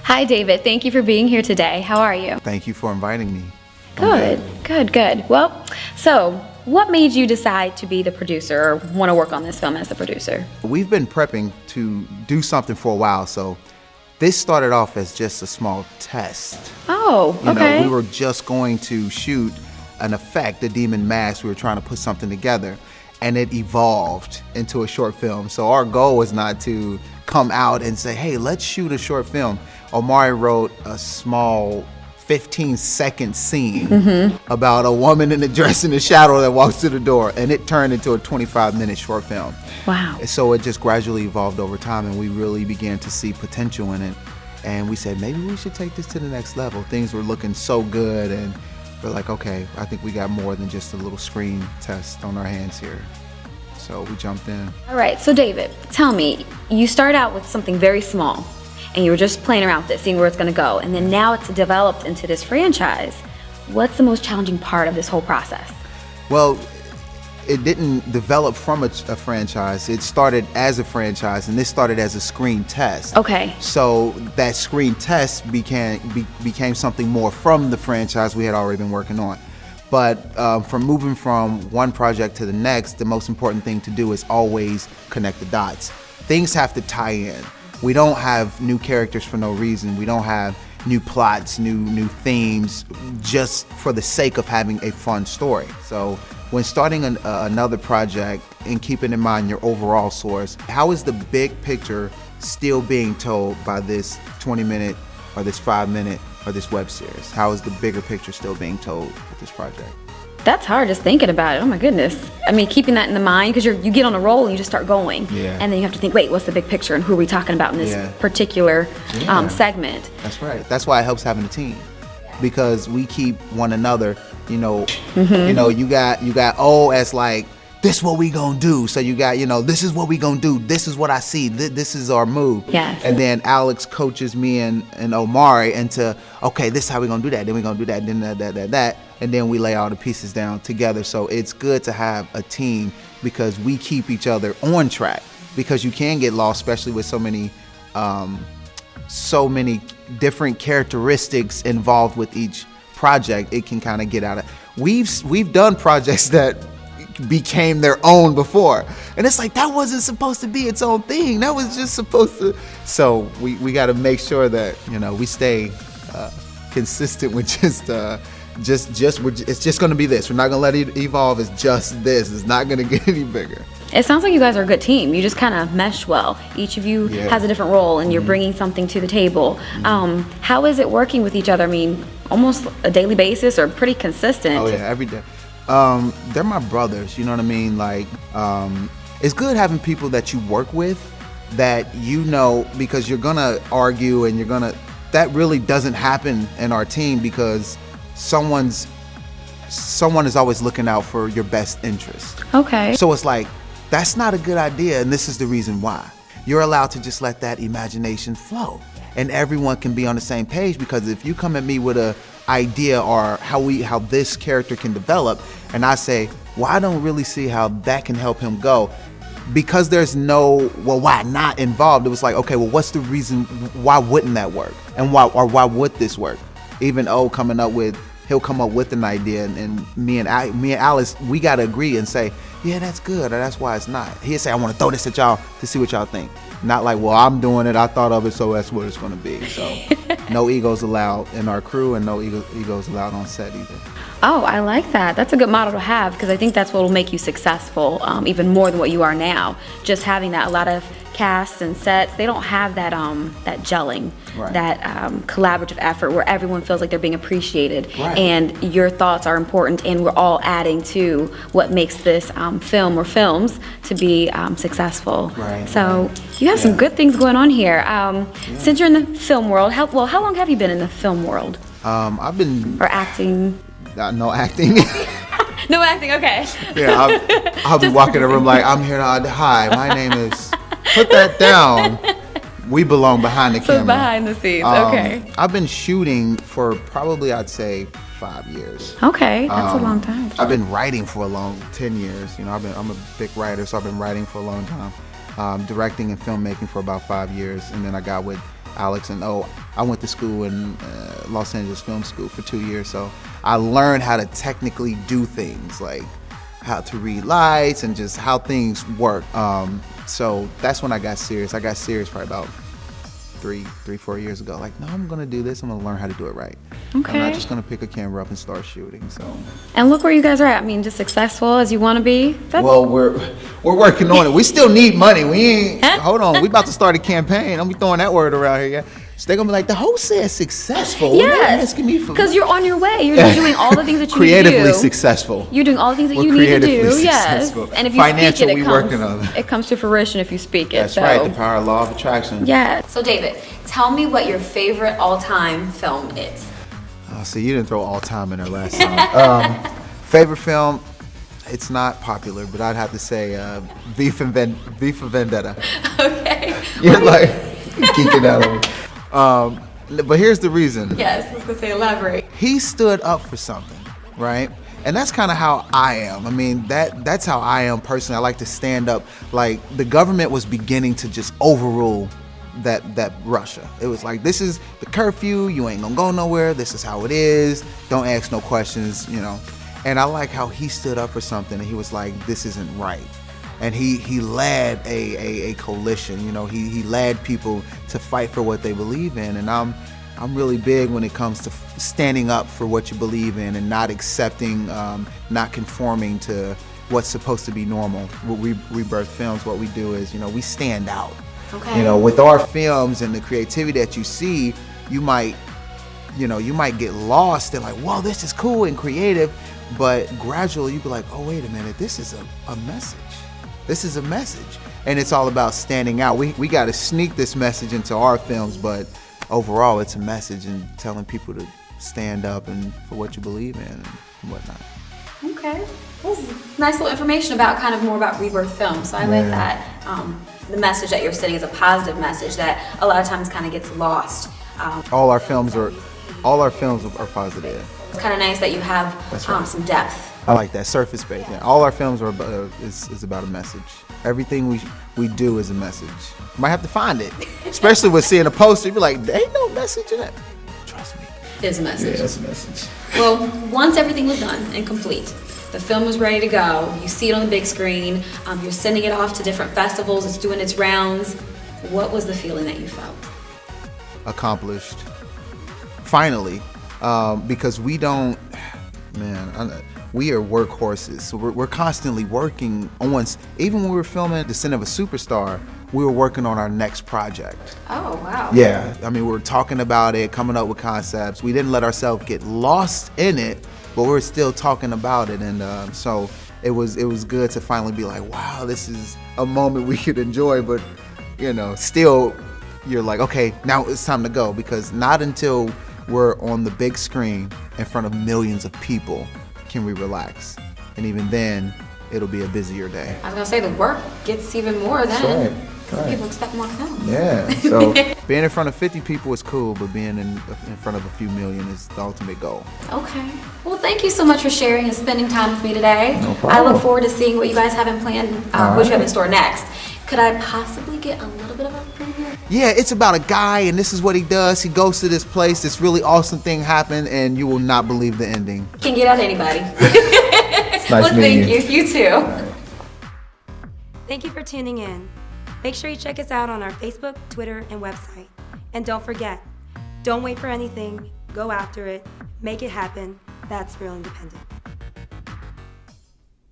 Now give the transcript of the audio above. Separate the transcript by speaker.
Speaker 1: Hi, David. Thank you for being here today. How are you?
Speaker 2: Thank you for inviting me.
Speaker 1: Good. Well, so what made you decide to be the producer or want to work on this film as the producer?
Speaker 2: We've been prepping to do something for a while, so this started off as just a small test.
Speaker 1: Oh, okay.
Speaker 2: We were just going to shoot an effect, a demon mask. We were trying to put something together, and it evolved into a short film. So our goal was not to come out and say, hey, let's shoot a short film. Omari wrote a small 15-second scene about a woman in a dress in the shadow that walks through the door, and it turned into a 25-minute short film.
Speaker 1: Wow.
Speaker 2: So it just gradually evolved over time, and we really began to see potential in it. And we said, maybe we should take this to the next level. Things were looking so good, and we're like, okay, I think we got more than just a little screen test on our hands here. So we jumped in.
Speaker 1: All right, so David, tell me, you start out with something very small, and you were just playing around with it, seeing where it's gonna go, and then now it's developed into this franchise. What's the most challenging part of this whole process?
Speaker 2: Well, it didn't develop from a franchise. It started as a franchise, and this started as a screen test.
Speaker 1: Okay.
Speaker 2: So that screen test became something more from the franchise we had already been working on. But from moving from one project to the next, the most important thing to do is always connect the dots. Things have to tie in. We don't have new characters for no reason. We don't have new plots, new themes, just for the sake of having a fun story. So when starting another project and keeping in mind your overall source, how is the big picture still being told by this 20-minute or this 5-minute or this web series? How is the bigger picture still being told with this project?
Speaker 1: That's hard, just thinking about it. Oh my goodness. I mean, keeping that in the mind, because you get on a roll and you just start going.
Speaker 2: Yeah.
Speaker 1: And then you have to think, wait, what's the big picture and who are we talking about in this particular segment?
Speaker 2: That's right. That's why it helps having a team, because we keep one another, you got O as like, this what we gonna do. So you got, this is what we gonna do. This is what I see. This is our move.
Speaker 1: Yes.
Speaker 2: And then Alex coaches me and Omari into, okay, this is how we gonna do that. Then we gonna do that. Then that. And then we lay all the pieces down together. So it's good to have a team, because we keep each other on track, because you can get lost, especially with so many different characteristics involved with each project. It can kind of get out of, we've done projects that became their own before, and it's like, that wasn't supposed to be its own thing. That was just supposed to. So we got to make sure that we stay consistent with it's just going to be this. We're not going to let it evolve. It's just this. It's not going to get any bigger.
Speaker 1: It sounds like you guys are a good team. You just kind of mesh well. Each of you has a different role, and you're bringing something to the table. How is it working with each other? I mean, almost a daily basis, or pretty consistent?
Speaker 2: Oh yeah, every day. They're my brothers, you know what I mean? Like, it's good having people that you work with that because you're gonna argue, and that really doesn't happen in our team, because someone is always looking out for your best interest.
Speaker 1: Okay.
Speaker 2: So it's like, that's not a good idea, and this is the reason why. You're allowed to just let that imagination flow, and everyone can be on the same page, because if you come at me with a idea or how this character can develop, and I say, well, I don't really see how that can help him go, because there's no, well, why not involved. It was like, okay, well, what's the reason, why wouldn't that work, and why would this work? Even he'll come up with an idea, and me and Alice, we gotta agree and say, yeah, that's good, or that's why it's not. He'll say, I want to throw this at y'all to see what y'all think. Not like, well, I'm doing it, I thought of it, so that's what it's gonna be. So no egos allowed in our crew, and no egos allowed on set either.
Speaker 1: Oh, I like that. That's a good model to have, because I think that's what will make you successful, even more than what you are now. Just having that. A lot of casts and sets, they don't have that that gelling, that collaborative effort where everyone feels like they're being appreciated, and your thoughts are important, and we're all adding to what makes this film or films to be successful. So you have some good things going on here. Since you're in the film world, how long have you been in the film world?
Speaker 2: I've been...
Speaker 1: Or acting?
Speaker 2: No acting.
Speaker 1: No acting, okay.
Speaker 2: Yeah, I'll be walking the room like, I'm here to, hi, my name is... Put that down. We belong behind the camera.
Speaker 1: So behind the scenes, okay.
Speaker 2: I've been shooting for probably, I'd say, 5 years.
Speaker 1: Okay, that's a long time.
Speaker 2: I've been writing for 10 years. I'm a big writer, so I've been writing for a long time. Directing and filmmaking for about 5 years, and then I got with Alex, and I went to school in Los Angeles Film School for 2 years, so I learned how to technically do things, like how to read lights and just how things work. So that's when I got serious. I got serious probably about 4 years ago. Like, no, I'm gonna do this. I'm gonna learn how to do it right.
Speaker 1: Okay.
Speaker 2: I'm not just gonna pick a camera up and start shooting. So.
Speaker 1: And look where you guys are at. I mean, just successful as you want to be.
Speaker 2: Well, we're working on it. We still need money. We ain't. Hold on. We about to start a campaign. Don't be throwing that word around here. Yeah. So they're gonna be like, the host says successful.
Speaker 1: Yes. Because you're on your way. You're doing all the things that you need to do.
Speaker 2: Creatively successful.
Speaker 1: You're doing all the things that you need to do.
Speaker 2: Successful.
Speaker 1: Yes. And if you
Speaker 2: Financial,
Speaker 1: speak it,
Speaker 2: working on it.
Speaker 1: It comes to fruition if you speak it.
Speaker 2: That's right. The power of law of attraction.
Speaker 1: Yeah. So David, tell me what your favorite all-time film is.
Speaker 2: Oh, so you didn't throw all time in there last time. Favorite film? It's not popular, but I'd have to say V for Vendetta.
Speaker 1: Okay.
Speaker 2: You're like geeking out on me. But here's the reason.
Speaker 1: Yes, I was gonna say elaborate.
Speaker 2: He stood up for something, right? And that's kind of how I am. I mean, that's how I am personally. I like to stand up. Like, the government was beginning to just overrule that Russia. It was like, this is the curfew. You ain't gonna go nowhere. This is how it is. Don't ask no questions, you know. And I like how he stood up for something, and he was like, this isn't right. And he led a coalition, you know. He led people to fight for what they believe in. And I'm really big when it comes to standing up for what you believe in and not accepting, not conforming to what's supposed to be normal. With Rebirth Films, what we do is, you know, we stand out.
Speaker 1: Okay.
Speaker 2: You know, with our films and the creativity that you see, you might get lost and like, whoa, this is cool and creative. But gradually you be like, oh, wait a minute, this is a message. This is a message. And it's all about standing out. We got to sneak this message into our films, but overall it's a message and telling people to stand up and for what you believe in and whatnot.
Speaker 1: Okay. This is nice little information about kind of more about Rebirth Films. So I like that. The message that you're sending is a positive message that a lot of times kind of gets lost.
Speaker 2: All our films are positive.
Speaker 1: It's kind of nice that you have some depth.
Speaker 2: I like that, surface based. Yeah. All our films are is about a message. Everything we do is a message. You might have to find it, especially with seeing a poster. You be like, there ain't no message in it. Trust me.
Speaker 1: There's a message.
Speaker 2: Yeah, there's a message.
Speaker 1: Well, once everything was done and complete, the film was ready to go. You see it on the big screen. You're sending it off to different festivals. It's doing its rounds. What was the feeling that you felt?
Speaker 2: Accomplished. Finally, because we don't, we are workhorses. So we're constantly working on, even when we were filming Descent of a Superstar, we were working on our next project.
Speaker 1: Oh, wow.
Speaker 2: Yeah, I mean, we were talking about it, coming up with concepts. We didn't let ourselves get lost in it, but we were still talking about it. And so it was good to finally be like, wow, this is a moment we could enjoy, but, you know, still you're like, okay, now it's time to go, because not until we're on the big screen in front of millions of people can we relax. And even then, it'll be a busier day.
Speaker 1: I was gonna say, the work gets even more then.
Speaker 2: That's right.
Speaker 1: People expect more films.
Speaker 2: Yeah, so being in front of 50 people is cool, but being in front of a few million is the ultimate goal.
Speaker 1: Okay. Well, thank you so much for sharing and spending time with me today.
Speaker 2: No problem.
Speaker 1: I look forward to seeing what you guys have in plan, what you have in store next. Could I possibly get a little bit of a preview?
Speaker 2: Yeah, it's about a guy, and this is what he does. He goes to this place, this really awesome thing happened, and you will not believe the ending.
Speaker 1: Can get out anybody.
Speaker 2: It's nice
Speaker 1: well,
Speaker 2: meeting
Speaker 1: thank you. You too.
Speaker 3: Thank you for tuning in. Make sure you check us out on our Facebook, Twitter, and website. And don't forget, don't wait for anything. Go after it. Make it happen. That's real independent.